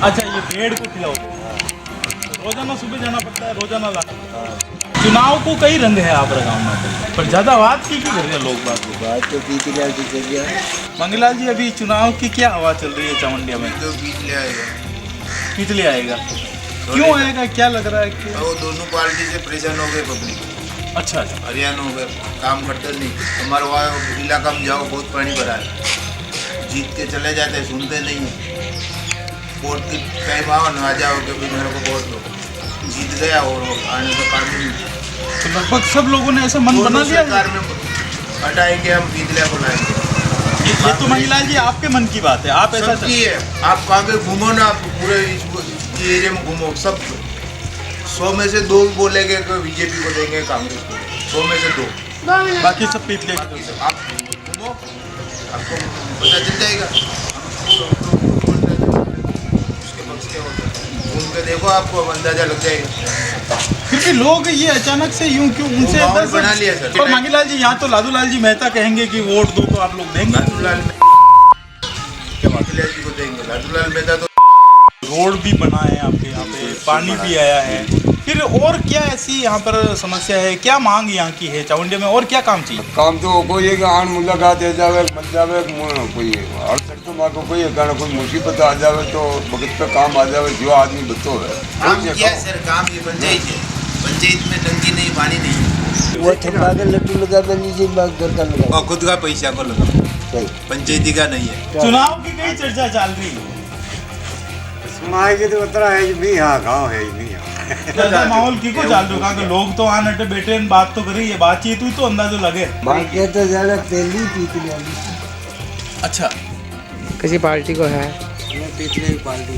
अच्छा, ये भेड़ को खिलाओ। तो रोजाना सुबह जाना पड़ता है, रोजाना लाना। चुनाव को कई रंग है आप गाँव में, पर ज्यादा बात की कर रहे हैं लोग बात तो पीतीलाल जी चल गया। मंगीलाल जी, अभी चुनाव की क्या हवा चल रही है चामुंडिया में? तो पीतले आएगा। कितने आएगा? क्यों आएगा, क्या लग रहा है कि वो दोनों पार्टी से परेशान हो गए पब्लिक। अच्छा अच्छा। हरियाणा हो गए, काम करते नहीं। हमारे वहाँ इलाका में जाओ, बहुत पानी भरा है, जीत के चले जाते हैं, सुनते नहीं है। वोट की टाइम आओ ना, आ जाओ कि मेरे को वोट दो, जीत गया और आने का काम नहीं। तो लगभग सब लोगों ने ऐसा मन बना लिया सरकार में हटाएंगे, हम पीतले को लाएंगे। ये तो मंगीलाल जी आपके मन की बात है, आप ऐसा सबकी है। आप कहाँ पे घूमो ना, आप पूरे एरिया में घूमो, सब 100 में से 2 बोलेंगे कि बीजेपी को देंगे, कांग्रेस को, 100 में से 2, बाकी सब पीतले। आप घूमो, आपको पता चल जाएगा उसके पक्ष क्या होता है। घूम के देखो, आपको अंदाजा लग जाएगा। फिर भी लोग ये अचानक से यूं क्यों उनसे माहौल बना लिया सर। और मंगीलाल जी, यहाँ तो लालूलाल जी मेहता कहेंगे कि वोट दो तो आप लोग देंगे। लालूलाल जी को देंगे। लालूलाल मेहता तो रोड भी बना है आपके यहाँ पे, पानी भी आया है। फिर और क्या ऐसी यहाँ पर समस्या है, क्या मांग यहाँ की है चामुंडिया में, और क्या काम चाहिए? काम तो कोई है कि आन मुलाकात है जावे मत जावे, कोई हर तो मार को कोई है कारण कोई मुसीबत आ जावे तो वक्त पे काम आ जावे, जो आदमी बतो है। काम किया सर, काम ये पंचायत है। पंचायत में टंकी नहीं, पानी नहीं। वो थप्पा के लट्टू लगा के नीचे बाग घर का लगा। और खुद का पैसा को लगा, सही। पंचायती का नहीं है। चुनाव की कई चर्चा चल रही है, सुनाई के तो उतरा है जी नहीं, हाँ गाँव है जी नहीं। ज्यादा माहौल की को चाल रहा कि लोग तो आन अटे बैठे न बात तो करी, ये बातचीत हुई तो अंदाजो लगे। बाकी तो ज्यादा पहली पीतीलाल जी। अच्छा, किसी पार्टी को है? पीतले की पार्टी।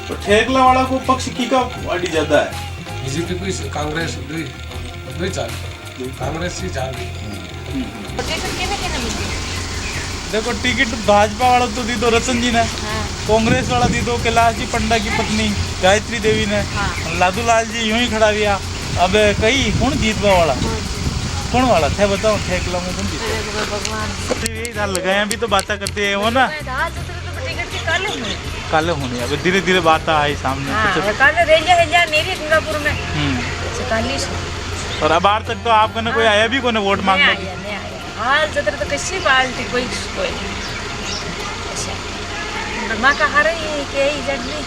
तो ठेकला वाला को पक्ष की का पार्टी ज्यादा है? बीजेपी को कांग्रेस दुई चाल कांग्रेस ही चाल रही। देखो, टिकट भाजपा वाला तो दी दो रतन जी ने, कांग्रेस वाला दी दो कैलाश जी पंडा की पत्नी गायत्री देवी ने, लालूलाल जी यूं ही खड़ा दिया। अब कई कौन जीतवा वाला, कौन वाला थे बताओ? ठेकला में कौन जीत? यही धार लगाए, अभी तो बातें करते हैं वो ना, काले होने अब धीरे धीरे बात आई सामने। और अब आर तक तो आपको ना कोई आया भी कोने वोट मांगने? हाल जतर तो किसी पार्टी कोई माँ का हार ही के ही जगली।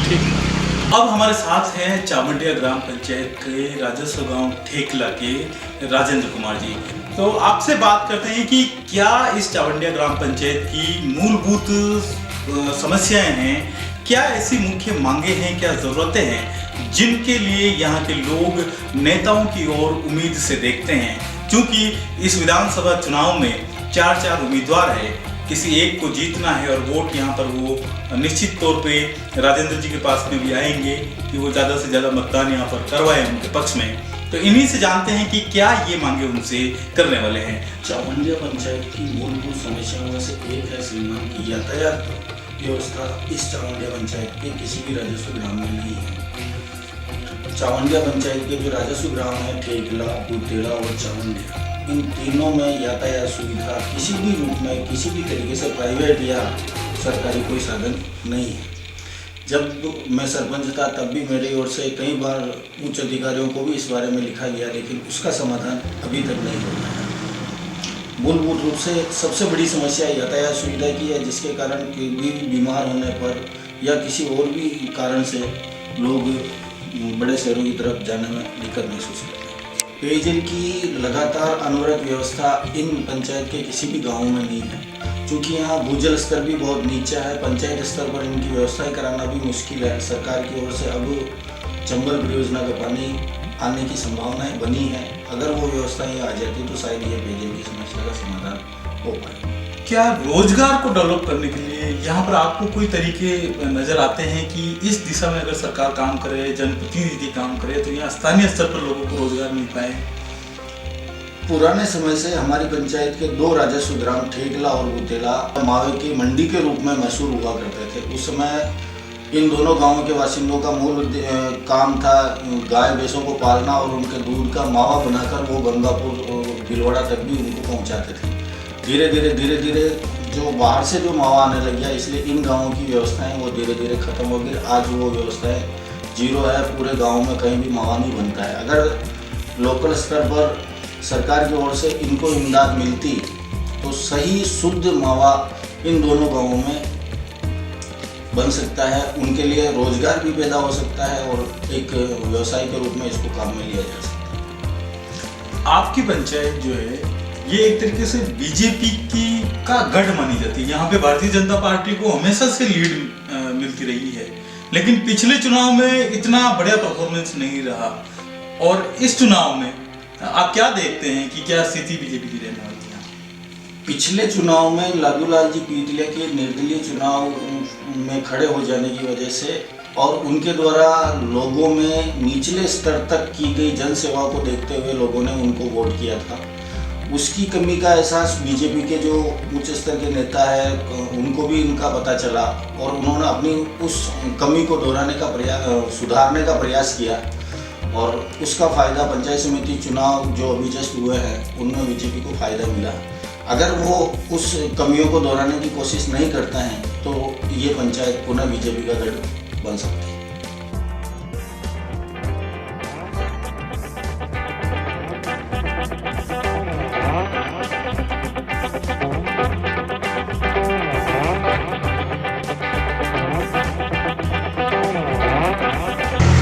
ठीक। अब हमारे साथ हैं चामुंडिया ग्राम पंचायत के राजस्व गांव ठेकला के राजेंद्र कुमार जी। तो आपसे बात करते हैं कि क्या इस चामुंडिया ग्राम पंचायत की मूलभूत समस्याएं हैं, क्या ऐसी मुख्य मांगे हैं, क्या ज़रूरतें हैं जिनके लिए यहाँ के लोग नेताओं की ओर उम्मीद से देखते हैं। क्योंकि इस विधानसभा चुनाव में 4 उम्मीदवार है, किसी एक को जीतना है और वोट यहाँ पर वो निश्चित तौर पे राजेंद्र जी के पास में भी आएंगे कि वो ज़्यादा से ज़्यादा मतदान यहाँ पर करवाएं उनके पक्ष में। तो इन्हीं से जानते हैं कि क्या ये मांगे उनसे करने वाले हैं। चामुंडिया पंचायत की मूलभूत समस्याओं में से एक है श्रीमान की यातायात व्यवस्था इस चामुंडिया पंचायत के किसी भी राजस्व ग्राम में नहीं है। चामुंडिया पंचायत के जो राजस्व ग्राम है ठेकला, बुतेड़ा और चामुंडिया, इन तीनों में यातायात सुविधा किसी भी रूप में, किसी भी तरीके से प्राइवेट या सरकारी कोई साधन नहीं है। जब मैं सरपंच था तब भी मेरी ओर से कई बार उच्च अधिकारियों को भी इस बारे में लिखा गया, लेकिन उसका समाधान अभी तक नहीं हो रहा है। मूलभूत रूप से सबसे बड़ी समस्या यातायात सुविधा की है, जिसके कारण कोई भी बीमार होने पर या किसी और भी कारण से लोग बड़े शहरों की तरफ जाने में दिक्कत महसूस करते हैं। पेयजल की लगातार अनवरत व्यवस्था इन पंचायत के किसी भी गाँव में नहीं है। क्योंकि यहाँ भूजल स्तर भी बहुत नीचा है, पंचायत स्तर पर इनकी व्यवस्थाएं कराना भी मुश्किल है। सरकार की ओर से अब चंबल परियोजना का पानी आने की संभावनाएं बनी है। अगर वो व्यवस्थाएं आ जाती तो शायद ये पेयजल की समस्या का समाधान हो पाए। क्या रोजगार को डेवलप करने के लिए यहाँ पर आपको कोई तरीके नजर आते हैं कि इस दिशा में अगर सरकार काम करे, जनप्रतिनिधि काम करे तो यहाँ स्थानीय स्तर पर लोगों को रोजगार मिल पाए? पुराने समय से हमारी पंचायत के 2 राजस्व ग्राम ठेकला और बुतेला मावे की मंडी के रूप में मशहूर हुआ करते थे। उस समय इन दोनों गांवों के बासिंदों का मूल काम था गाय भैंसों को पालना और उनके दूध का मावा बनाकर वो गंगापुर और भीलवाड़ा तक भी उनको पहुंचाते थे। धीरे धीरे जो बाहर से जो मावा आने लग गया, इसलिए इन गांवों की व्यवस्थाएं वो धीरे धीरे खत्म हो गई। आज वो व्यवस्थाएं जीरो है, पूरे गांव में कहीं भी मावा नहीं बनता है। अगर लोकल स्तर पर सरकार की ओर से इनको इमदाद मिलती तो सही शुद्ध मावा इन दोनों गांवों में बन सकता है, उनके लिए रोजगार भी पैदा हो सकता है और एक व्यवसाय के रूप में इसको काम में लिया जा सकता है। आपकी पंचायत जो है ये एक तरीके से बीजेपी की का गढ़ मानी जाती है। यहाँ पे भारतीय जनता पार्टी को हमेशा से लीड मिलती रही है, लेकिन पिछले चुनाव में इतना बढ़िया परफॉर्मेंस नहीं रहा। और इस चुनाव में आप क्या देखते हैं कि क्या स्थिति बीजेपी की रहने वाली है? पिछले चुनाव में लालूलाल जी पीतले के निर्दलीय चुनाव में खड़े हो जाने की वजह से और उनके द्वारा लोगों में निचले स्तर तक की गई जन सेवा को देखते हुए लोगों ने उनको वोट किया था। उसकी कमी का एहसास बीजेपी के जो उच्च स्तर के नेता है उनको भी इनका पता चला और उन्होंने अपनी उस कमी को दोहराने का सुधारने का प्रयास किया और उसका फ़ायदा पंचायत समिति चुनाव जो अभी जस्ट हुए हैं उनमें बीजेपी को फ़ायदा मिला। अगर वो उस कमियों को दोहराने की कोशिश नहीं करते हैं तो ये पंचायत पुनः बीजेपी का गढ़ बन सकती है।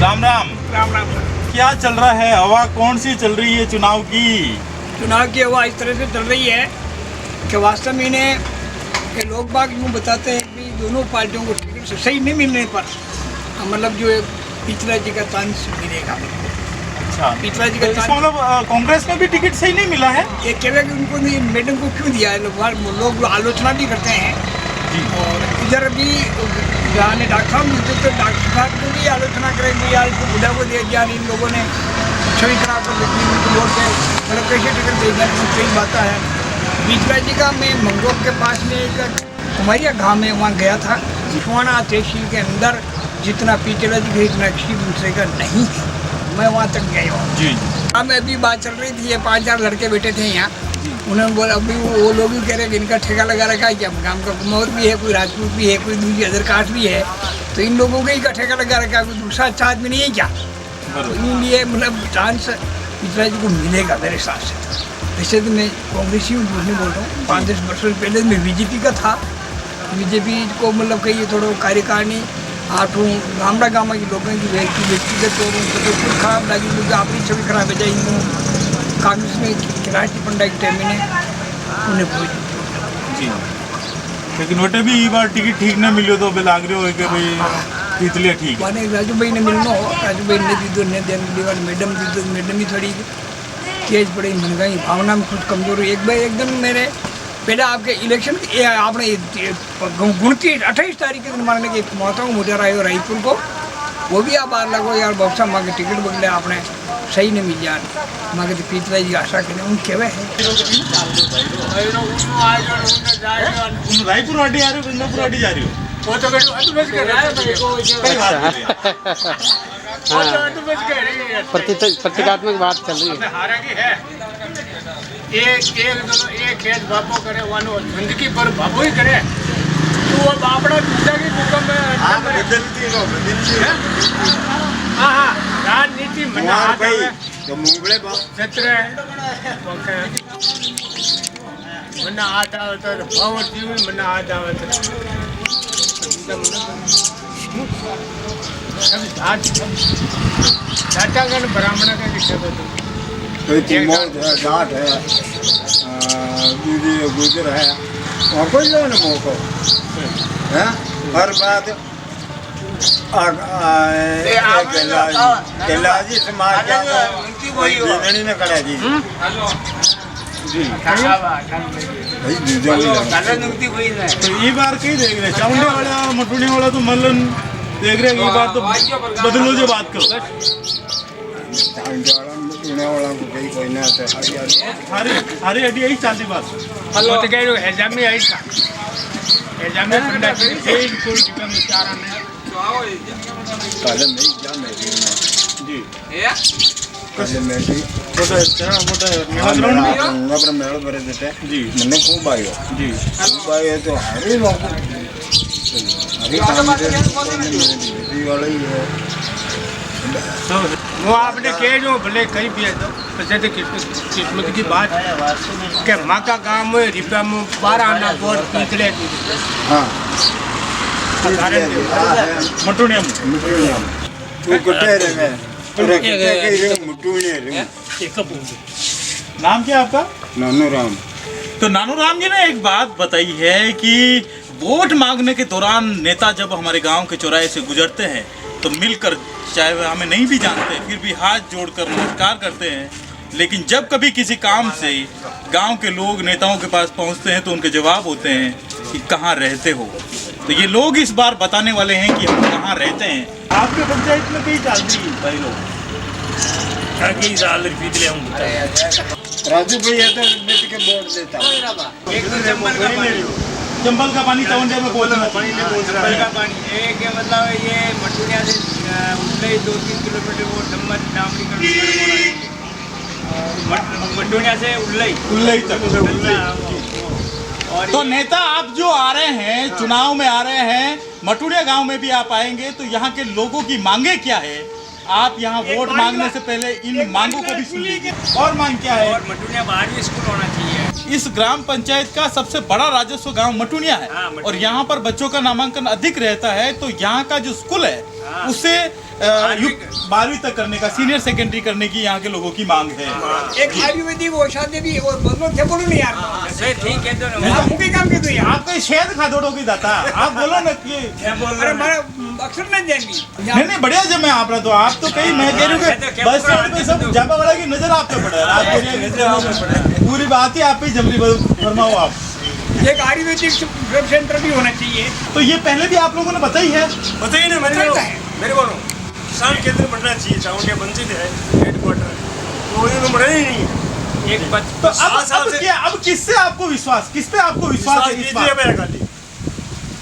राम राम। राम राम। क्या चल रहा है, हवा कौन सी चल रही है चुनाव की? चुनाव की हवा इस तरह से चल रही है कि वास्तव में इन्हें ये लोग बाग यूँ बताते हैं कि दोनों पार्टियों को टिकट सही नहीं मिलने पर मतलब जो है पिछला जी का चांस मिलेगा। अच्छा, पिछला जी का चांस मतलब कांग्रेस में भी टिकट सही नहीं मिला है। ये कह रहे कि उनको नहीं, मैडम को क्यों दिया है, लोग आलोचना भी करते हैं। और इधर भी जाने डॉक्टर साहब मिलते तो डॉक्टर साहब को भी आलोचना करेंगे यार इसको बुढ़ा को दिया यार इन लोगों ने छवि खराब कर देती उनको वोट के मतलब कैसे टिकट दे दिया, सही बात है। बीचला जी का मैं मंगोक के पास में एक कुमारिया गाँव में वहाँ गया था। सोना तहसील के अंदर जितना पिछला जी का इतना किसी दूसरे का नहीं है, मैं वहाँ तक गया हूँ जी। हाँ, मैं अभी बात चल रही थी, ये 5-4 लड़के बैठे थे यहाँ, उन्होंने बोला अभी वो लोग भी कह रहे हैं कि इनका ठेका लगा रखा है क्या, गाँव का कुमार भी है, कोई राजपूत भी है, कोई दूसरी अदर कास्ट भी है, तो इन लोगों का ही का ठेका लगा रखा है, कोई दूसरा अच्छा आदमी नहीं है क्या। तो इसलिए मतलब चांस पिछला जी को मिलेगा मेरे हिसाब से। वैसे तो मैं कांग्रेसी हूँ, नहीं बोल रहा हूँ, 5-10 वर्ष पहले मैं बीजेपी का था। बीजेपी को मतलब कही थोड़ा कार्यकारिणी आठों गामड़ा गामा के लोगों की व्यक्तिगत तौर पर तो कुछ खराब लगी, क्योंकि अपनी छवि खराब हो जाएगी। कांग्रेस में किराटी पंडा के टाइम में उन्हें जी, लेकिन वोटे भी बार टिकट ठीक ना मिलो तो लाग रहे हो कि भाई इसलिए ठीक है। माने राजू भाई ने मिलना हो, राजू भाई ने दी दो ने दीवार मैडम दी दो, मैडम ही थोड़ी तेज पड़ी, महंगाई भावना में कुछ कमजोर हुई। एक भाई एकदम मेरे पहले आपके इलेक्शन आपने 28 तारीख के दिन मारने की मौतों को मुझे राय रायपुर को वो भी आप बाहर लगो यार बहुत सा माँ के टिकट बदले आपने सही नहीं मिल जाए माँ के पिछला जी आशा करें उन केवे है रायपुर वाटी आ रही हो, गंगापुर वाटी जा रही हो? वो तो प्रतीकात्मक बात चल रही है। एक खेत बापो करे वानो जिंदगी पर बापो ही करे तो वो बापड़ा दूसरा की दुकान में हाँ राजनीति मना तो मुंगले क्षेत्र मना आता होता पावर जीवन मना आता होता जाटागण ब्राह्मण का विषय जाट है गुजर है वहाँ कोई लो ना मौको है हर बात केलाजी समाज ने करा जी जी तो ये बार कहीं देख रहे चामुंडे वाला मटूने वाला तो मल्लन देख रहे ये बात तो बदलो जो बात करो कोई ना हरी हड्डी आई चालती बात हेलो तो कह रहे एग्जाम में आई था एग्जाम में पंडा कोई निकम विचारा ने મેળો ભરે દેતે મને ખૂબ આવ્યો ખૂબ આવ્યો તો હરી લોકો હરી કામ વાળી वो आपने कह जो भले कहीं भी है तो जैसे किस्मत की बात कि माँ का गाँव में रिपा में 12 आना बोर्ड निकले हाँ मटुनियम तू कुटे रे मैं मुटुने रे नाम क्या है आपका? नानू राम। तो नानू राम जी ने एक बात बताई है कि वोट मांगने के दौरान नेता जब हमारे गांव के चौराहे से गुजरते हैं तो मिलकर, चाहे वह हमें नहीं भी जानते फिर भी हाथ जोड़कर नमस्कार करते हैं, लेकिन जब कभी किसी काम से गांव के लोग नेताओं के पास पहुंचते हैं तो उनके जवाब होते हैं कि कहाँ रहते हो। तो ये लोग इस बार बताने वाले हैं कि हम कहाँ रहते हैं। आपके पंचायत में कई साल थी भाई लोग कई साल बीतले हम राजू भैया तो बेट के बोर्ड देता एक तो चंबल का पानी चावंडिया में बोलना चंबल का पानी एक मतलब ये मटुनिया से उल्लई 2-3 किलोमीटर वो मटुनिया से उल्लई तक। तो नेता आप जो आ रहे हैं, चुनाव में आ रहे हैं, मटुनिया गांव में भी आप आएंगे तो यहाँ के लोगों की मांगे क्या है, आप यहाँ वोट मांगने से पहले इन मांगों को भी सुन लीजिए। और मांग क्या है? और मटुनिया 12वीं स्कूल होना चाहिए। इस ग्राम पंचायत का सबसे बड़ा राजस्व गांव मटुनिया है और यहाँ पर बच्चों का नामांकन अधिक रहता है, तो यहाँ का जो स्कूल है उसे 12वीं तक करने का, सीनियर सेकेंडरी करने की यहाँ के लोगों की मांग है। एक आयुर्वेदिक वो शादी भी और बोलो क्या बोलो नहीं यार ठीक है तो आप भी काम के दो यार आप कहीं शेद खादोड़ो की दाता, आप बोलो ना कि अरे मेरा अक्सर नहीं देंगी नहीं बढ़िया जब मैं आप रहा तो आप तो कहीं मैं कह रही हूँ कि बस स्टैंड पे सब जापा वाला की नजर आप पे पड़ा है, आप पूरी बात ही आप पे जम रही, फरमाओ आप। एक आयुर्वेदिक वेब सेंटर भी होना चाहिए। तो ये पहले भी आप लोगों ने बताई है? बताइए ना मेरे को किसान केंद्र बनना चाहिए, चावंडिया पंचायत है हेडक्वार्टर, तो ये तो बना ही नहीं। एक तो अब किससे आपको विश्वास, किस पे आपको विश्वास है इस बार?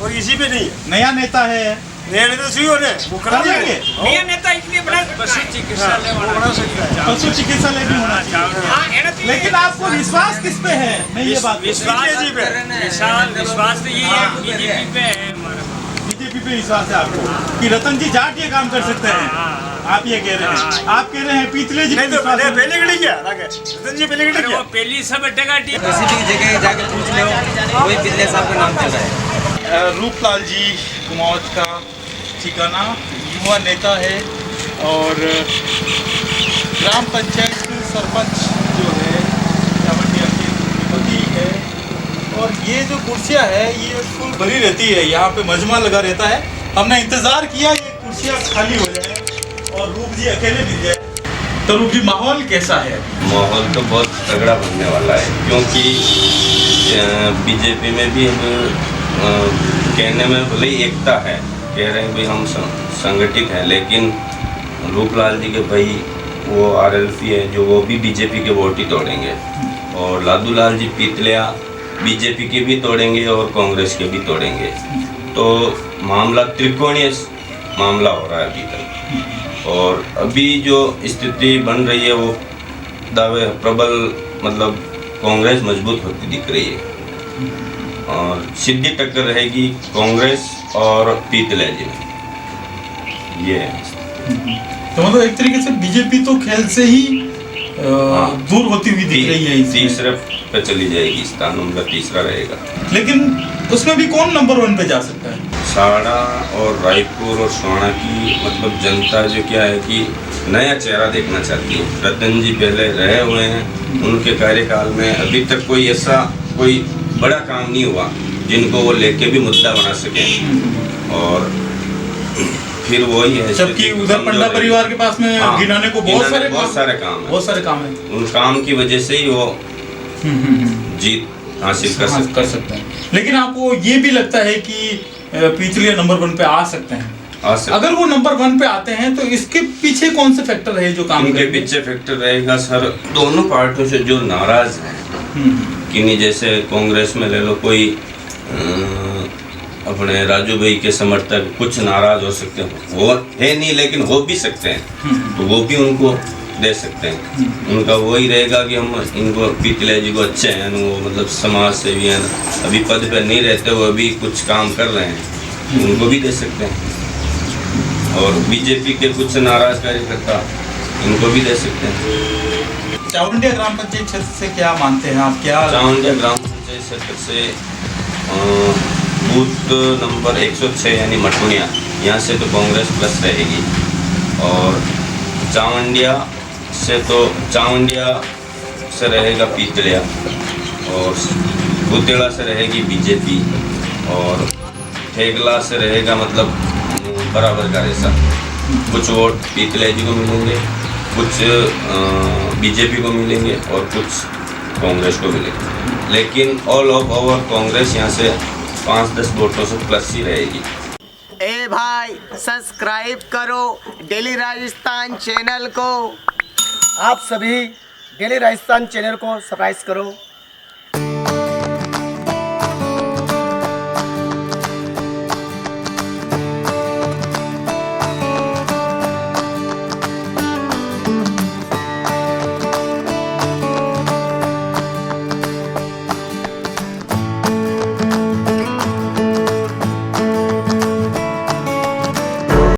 और इसी पे नहीं है। नया नेता है, नया नेता सही हो रहे वो करा देंगे। नया नेता इसलिए बना पशु चिकित्सालय बना सकता है, पशु चिकित्सालय भी होना चाहिए। लेकिन आपको विश्वास किस पे है? मैं ये बात विश्वास तो ये है बीजेपी पे है हमारा। बीजेपी पे विश्वास है आपको कि रतन जी जाट ये काम कर सकते हैं, आप ये कह रहे हैं? आप कह रहे हैं पीतले जी नहीं तो पहले गड़ी क्या रतन जी पहले गड़ी क्या पहली सब अड्डेगा टीम किसी भी जगह जाके पूछ लो कोई पिछले साहब का नाम चल रहा है। रूपलाल जी कुमावत का ठिकाना, युवा नेता है और ग्राम पंचायत सरपंच जो है चावंडिया की पति है। और ये जो कुर्सियाँ है ये फुल भरी रहती है, यहाँ पे मजमा लगा रहता है। हमने इंतज़ार किया ये कुर्सियाँ खाली हो जाए और रूप जी अकेले मिल जाए। तो रूप जी माहौल कैसा है? माहौल तो बहुत तगड़ा बनने वाला है, क्योंकि बीजेपी में भी हम कहने में भले ही एकता है, कह रहे हैं भाई हम संगठित हैं, लेकिन रूपलाल जी के भाई वो आरएलपी है जो वो भी बीजेपी के वोट ही तोड़ेंगे, और लादू लाल जी पीतलिया बीजेपी के भी तोड़ेंगे और कांग्रेस के भी तोड़ेंगे। तो मामला त्रिकोणीय मामला हो रहा है अभी तक, और अभी जो स्थिति बन रही है वो दावे प्रबल, मतलब कांग्रेस मजबूत होती दिख रही है और सीधी टक्कर रहेगी कांग्रेस और पीतलिया जी में। ये है। तो मतलब एक तरीके से बीजेपी तो खेल से ही दूर होती हुई दिख रही है, तीसरे पे चली जाएगी, स्थान उनका तीसरा रहेगा। लेकिन उसमें भी कौन नंबर 1 पे जा सकता है? साड़ा और रायपुर और सोना की मतलब जनता जो क्या है कि नया चेहरा देखना चाहती है। रतन जी पहले रहे हुए हैं, उनके कार्यकाल में अभी तक कोई ऐसा कोई बड़ा काम नहीं हुआ जिनको वो लेके भी मुद्दा बना सके, और फिर वही है। जबकि उधर पंडा परिवार के पास में गिनाने को बहुत सारे काम है। उन काम की वजह से ही वो जीत हासिल कर सकते हैं। लेकिन आपको ये भी लगता है कि पीतलिया नंबर 1 पे आ सकते हैं? अगर वो नंबर 1 पे आते हैं तो इसके पीछे कौन से फैक्टर है जो काम इनके पीछे फैक्टर रहेगा सर, दोनों पार्टियों से जो नाराज है कि नहीं, जैसे कांग्रेस में ले लो कोई अपने राजू भाई के समर्थक कुछ नाराज हो सकते हैं, वो है नहीं लेकिन हो भी सकते हैं, तो वो भी उनको दे सकते हैं। उनका वही रहेगा कि हम इनको पीतले जी को अच्छे हैं, वो मतलब समाज सेवी हैं, अभी पद पे नहीं रहते, वो अभी कुछ काम कर रहे हैं, उनको भी दे सकते हैं। और बीजेपी के कुछ नाराज कार्यकर्ता, इनको भी दे सकते हैं। चावंडिया ग्राम पंचायत क्षेत्र से क्या मानते हैं आप? क्या चावंडिया ग्राम पंचायत क्षेत्र से बूथ नंबर 106 यानी मटुनिया, यहाँ से तो कांग्रेस प्लस रहेगी। और चावंडिया से रहेगा पीतलिया, और बुतेड़ा से रहेगी बीजेपी, और ठेकला से रहेगा मतलब बराबर का रेसा। कुछ वोट पीतलिया जी को मिलेंगे, कुछ बीजेपी को मिलेंगे और कुछ कांग्रेस को मिलेंगे, लेकिन ऑल ऑफ ओवर कांग्रेस यहाँ से 5-10 वोटों से प्लस ही रहेगी। ए भाई सब्सक्राइब करो डेली राजस्थान चैनल को। आप सभी डेली राजस्थान चैनल को सब्सक्राइब करो।